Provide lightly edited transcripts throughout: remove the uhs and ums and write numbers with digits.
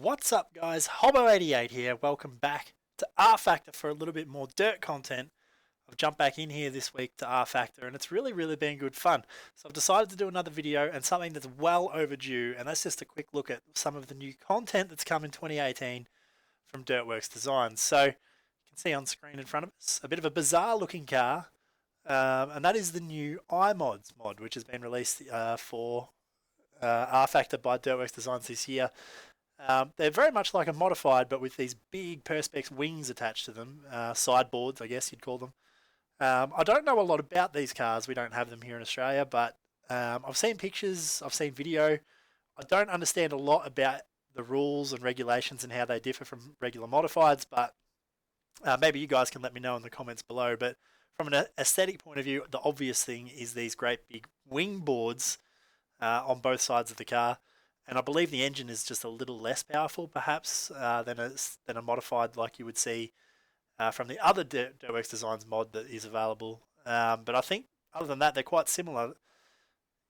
What's up guys, Hobo88 here, welcome back to rFactor for a little bit more dirt content. I've jumped back in here this week to rFactor and it's really been good fun. So I've decided to do another video and something that's well overdue, and that's just a quick look at some of the new content that's come in 2018 from Dirtworksdesigns. So you can see on screen in front of us, a bit of a bizarre looking car, and that is the new Imods mod, which has been released for rFactor by Dirtworksdesigns this year. They're very much like a modified, but with these big Perspex wings attached to them, sideboards, I guess you'd call them. I don't know a lot about these cars. We don't have them here in Australia, but I've seen pictures, I've seen video. I don't understand a lot about the rules and regulations and how they differ from regular modifieds, but maybe you guys can let me know in the comments below. But from an aesthetic point of view, the obvious thing is these great big wing boards on both sides of the car. And I believe the engine is just a little less powerful, perhaps, than a modified like you would see from the other Dirtworksdesigns mod that is available. But I think, other than that, they're quite similar.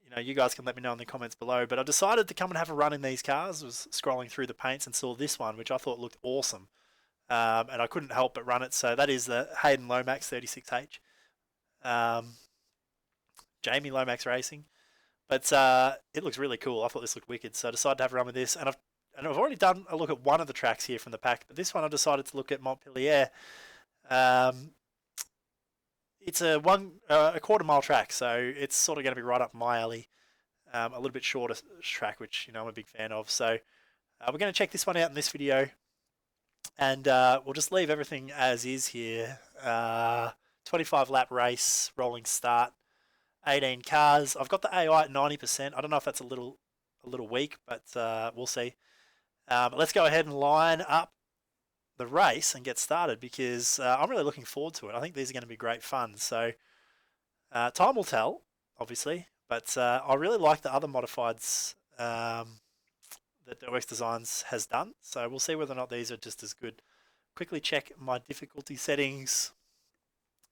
You know, you guys can let me know in the comments below. But I decided to come and have a run in these cars. I was scrolling through the paints and saw this one, which I thought looked awesome. And I couldn't help but run it. So that is the Hayden Lomax 36H. Jamie Lomax Racing. But it looks really cool. I thought this looked wicked, so I decided to have a run with this. And I've already done a look at one of the tracks here from the pack, but this one I decided to look at Montpelier. It's a quarter-mile track, so it's sort of going to be right up my alley. A little bit shorter track, which I'm a big fan of. So we're going to check this one out in this video, and we'll just leave everything as is here. 25-lap race, rolling start. 18 cars. I've got the AI at 90%. I don't know if that's a little weak, but we'll see. Let's go ahead and line up the race and get started, because I'm really looking forward to it. I think these are going to be great fun. So time will tell, obviously, but I really like the other modifieds that Dirtworksdesigns has done. So we'll see whether or not these are just as good. Quickly check my difficulty settings.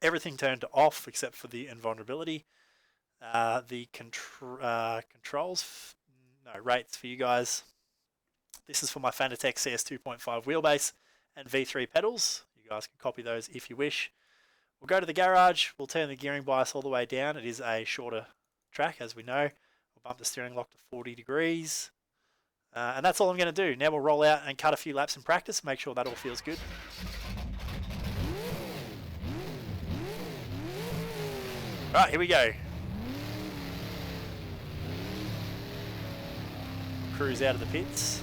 Everything turned to off except for the invulnerability. The controls, rates for you guys. This is for my Fanatec CS 2.5 wheelbase and V3 pedals. You guys can copy those if you wish. We'll go to the garage. We'll turn the gearing bias all the way down. It is a shorter track, as we know. We'll bump the steering lock to 40 degrees. And that's all I'm going to do. Now we'll roll out and cut a few laps in practice, make sure that all feels good. Alright, here we go. Cruise out of the pits.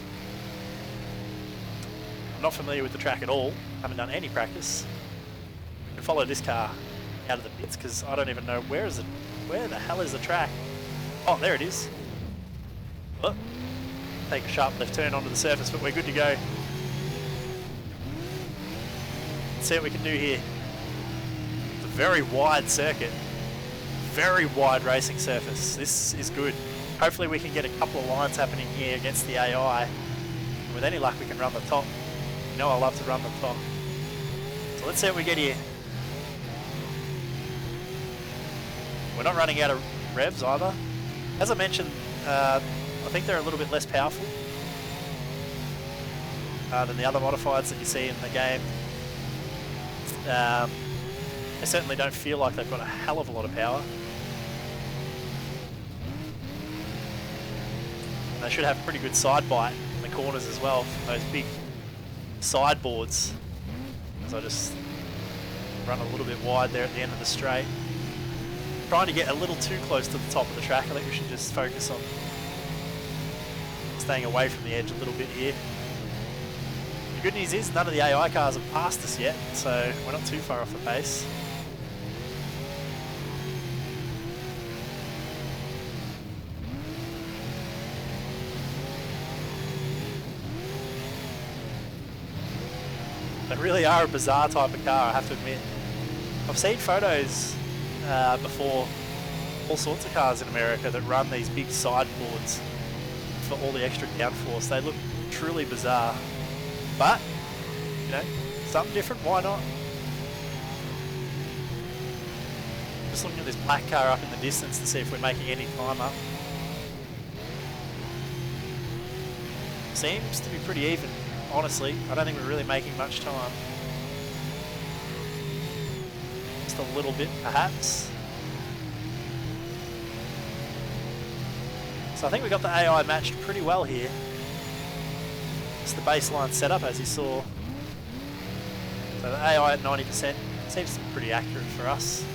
I'm not familiar with the track at all. Haven't done any practice. I'm gonna follow this car out of the pits because I don't even know where the hell is the track. Oh, there it is. Oh, take a sharp left turn onto the surface, but we're good to go. Let's see what we can do here. It's a very wide circuit. Very wide racing surface. This is good. Hopefully we can get a couple of lines happening here against the AI. And with any luck we can run the top. You know I love to run the top. So let's see what we get here. We're not running out of revs either. As I mentioned, I think they're a little bit less powerful than the other modifieds that you see in the game. They certainly don't feel like they've got a hell of a lot of power. They should have pretty good side bite in the corners as well from those big sideboards. So I just run a little bit wide there at the end of the straight. Trying to get a little too close to the top of the track. I think we should just focus on staying away from the edge a little bit here. The good news is none of the AI cars have passed us yet, so we're not too far off the pace. They really are a bizarre type of car, I have to admit. I've seen photos before, all sorts of cars in America that run these big sideboards for all the extra downforce. They look truly bizarre. But, something different, why not? Just looking at this black car up in the distance to see if we're making any time up. Seems to be pretty even, honestly. I don't think we're really making much time. Just a little bit, perhaps. So I think we got the AI matched pretty well here. It's the baseline setup, as you saw. So the AI at 90% seems to be pretty accurate for us.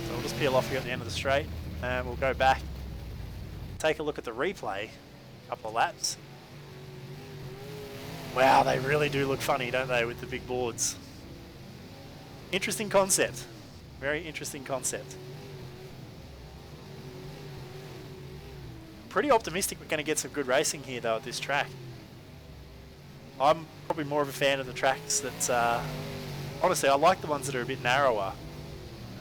So we'll just peel off here at the end of the straight, and we'll go back, take a look at the replay, a couple of laps. Wow, they really do look funny, don't they, with the big boards. Interesting concept. Very interesting concept. Pretty optimistic we're going to get some good racing here though at this track. I'm probably more of a fan of the tracks that, honestly, I like the ones that are a bit narrower.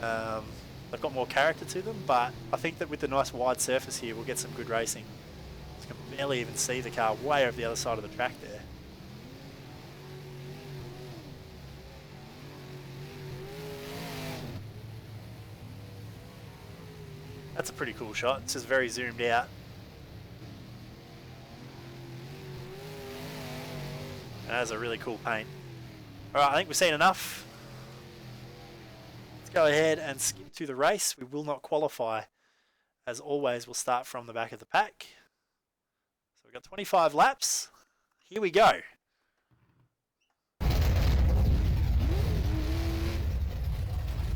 They've got more character to them, but I think that with the nice wide surface here, we'll get some good racing. You can barely even see the car way over the other side of the track there. That's a pretty cool shot. It's just very zoomed out. That is a really cool paint. Alright, I think we've seen enough. Let's go ahead and skip to the race. We will not qualify. As always, we'll start from the back of the pack. So we've got 25 laps. Here we go.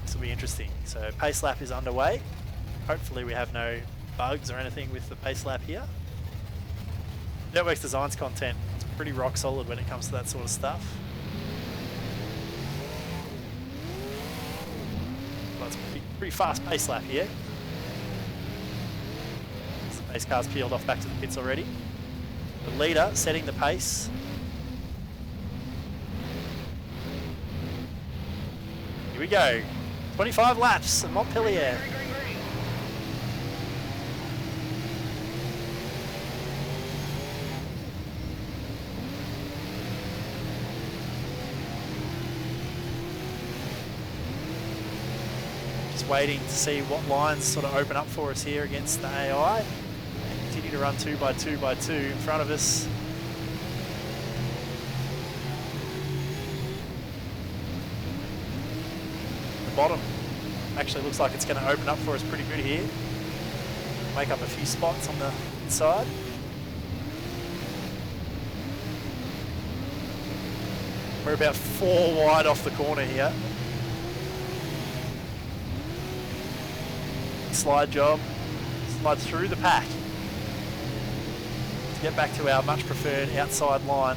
This will be interesting. So pace lap is underway. Hopefully we have no bugs or anything with the pace lap here. Dirtworksdesigns content. Pretty rock solid when it comes to that sort of stuff. Well, it's a pretty fast pace lap here. The pace car's peeled off back to the pits already. The leader setting the pace. Here we go. 25 laps at Montpelier. Waiting to see what lines sort of open up for us here against the AI. Continue to run 2 by 2 by 2 in front of us. The bottom actually looks like it's going to open up for us pretty good here. Make up a few spots on the inside. We're about 4 wide off the corner here. Slide job, slide through the pack to get back to our much preferred outside line.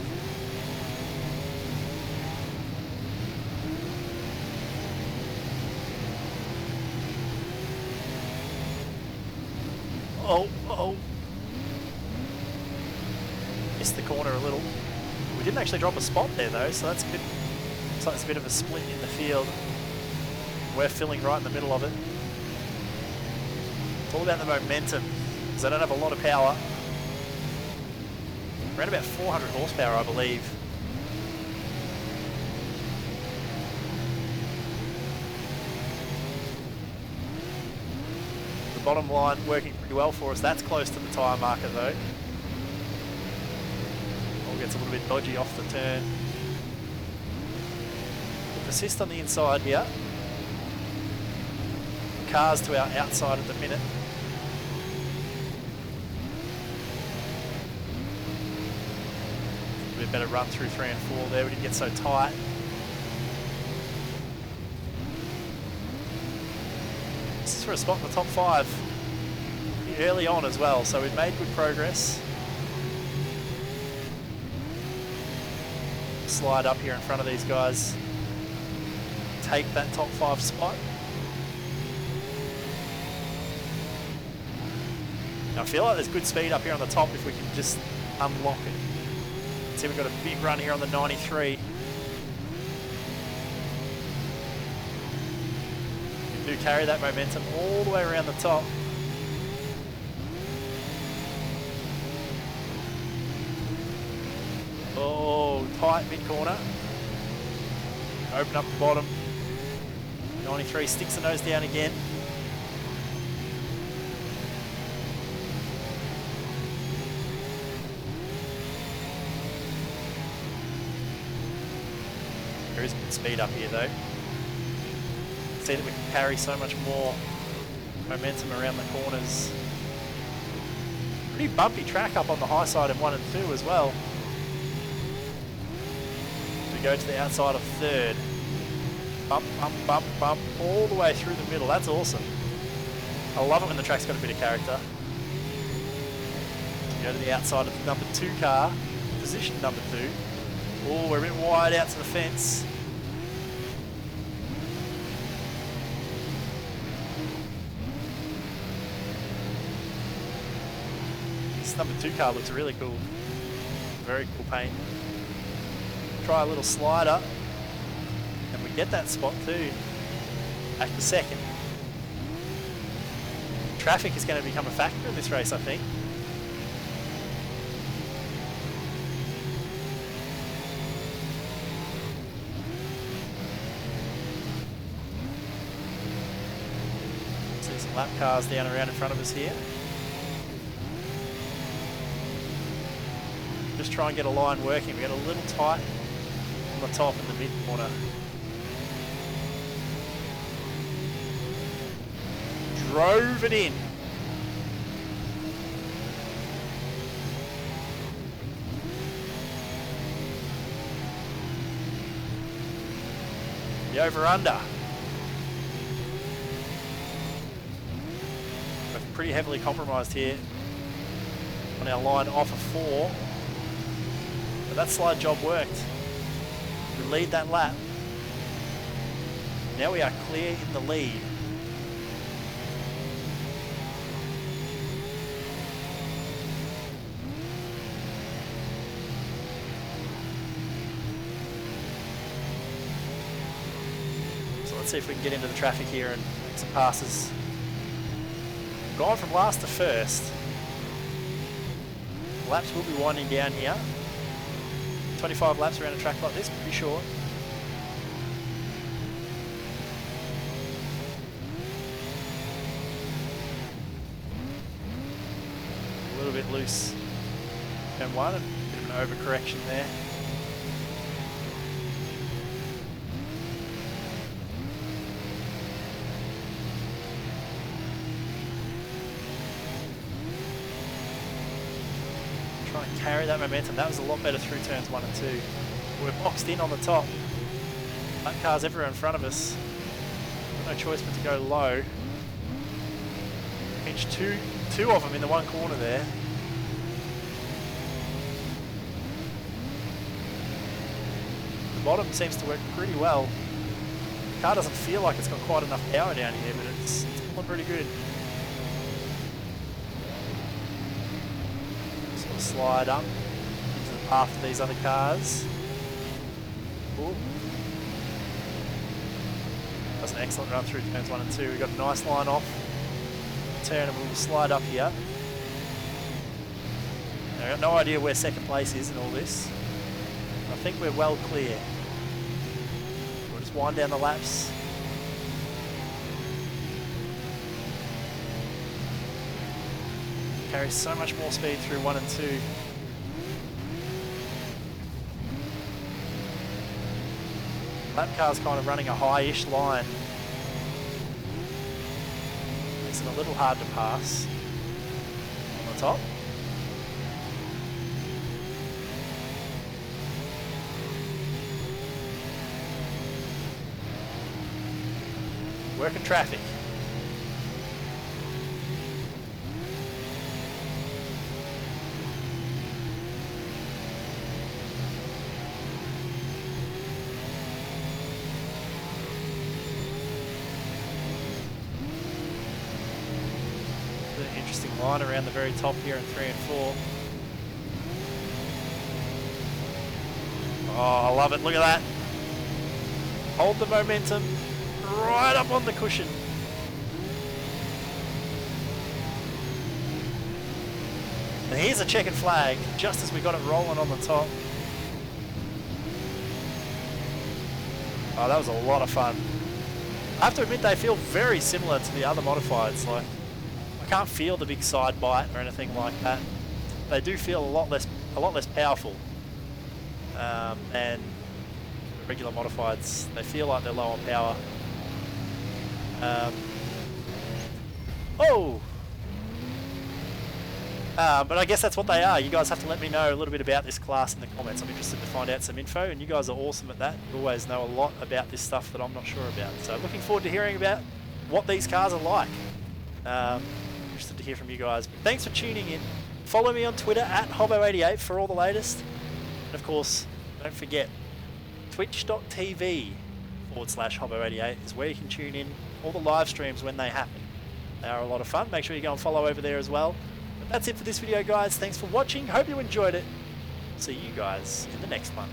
Oh, missed the corner a little. We didn't actually drop a spot there though, so that's good. Looks like there's a bit of a split in the field. We're filling right in the middle of it. It's all about the momentum, because I don't have a lot of power. Around about 400 horsepower, I believe. The bottom line working pretty well for us. That's close to the tyre marker though. All gets a little bit dodgy off the turn. We'll persist on the inside here. Cars to our outside at the minute. A bit better run through 3 and 4 there. We didn't get so tight. This is for a spot in the top 5 pretty early on as well, so we've made good progress. Slide up here in front of these guys. Take that top 5 spot. I feel like there's good speed up here on the top if we can just unlock it. See, we've got a big run here on the 93. We do carry that momentum all the way around the top. Oh, tight mid-corner. Open up the bottom. 93 sticks the nose down again. There is good speed up here though. See that we can carry so much more momentum around the corners. Pretty bumpy track up on the high side in 1 and 2 as well. We go to the outside of 3rd. Bump, bump, bump, bump, all the way through the middle. That's awesome. I love it when the track's got a bit of character. We go to the outside of the number 2 car, position number 2. Oh, we're a bit wide out to the fence. This number 2 car looks really cool. Very cool paint. Try a little slider. And we get that spot too. Back to 2nd. Traffic is going to become a factor in this race, I think. See some lap cars down around in front of us here. Just try and get a line working. We get a little tight on the top in the mid corner. Drove it in. The over-under. We're pretty heavily compromised here on our line off of 4. But that slide job worked. We lead that lap. Now we are clear in the lead. So let's see if we can get into the traffic here and make some passes. Gone from last to first. Laps will be winding down here. 25 laps around a track like this, pretty short. A little bit loose. Turn 1, a bit of an overcorrection there. Try and carry that momentum. That was a lot better through turns 1 and 2. We're boxed in on the top. That car's everywhere in front of us. No choice but to go low. Pinch two of them in the one corner there. The bottom seems to work pretty well. The car doesn't feel like it's got quite enough power down here, but it's pulling pretty good. Sort of slide up into the path of these other cars. Ooh. That's an excellent run through turns 1 and 2. We've got a nice line off. Turn and we'll slide up here. Now, I've got no idea where second place is in all this. I think we're well clear. We'll just wind down the laps. Carry so much more speed through 1 and 2. Lap car's kind of running a high-ish line. Makes it a little hard to pass on the top. Working traffic. Interesting line around the very top here in 3 and 4. Oh, I love it. Look at that. Hold the momentum right up on the cushion. And here's a checkered flag just as we got it rolling on the top. Oh, that was a lot of fun. I have to admit they feel very similar to the other modifieds. Like, I can't feel the big side bite or anything like that. They do feel a lot less powerful than the regular modifieds. They feel like they're low on power. But I guess that's what they are. You guys have to let me know a little bit about this class in the comments. I'm interested to find out some info, and you guys are awesome at that. You always know a lot about this stuff that I'm not sure about. So looking forward to hearing about what these cars are like. Interested to hear from you guys. But thanks for tuning in. Follow me on Twitter at Hobo88 for all the latest. And of course, don't forget, twitch.tv/Hobo88 is where you can tune in all the live streams when they happen. They are a lot of fun. Make sure you go and follow over there as well. But that's it for this video, guys. Thanks for watching. Hope you enjoyed it. See you guys in the next one.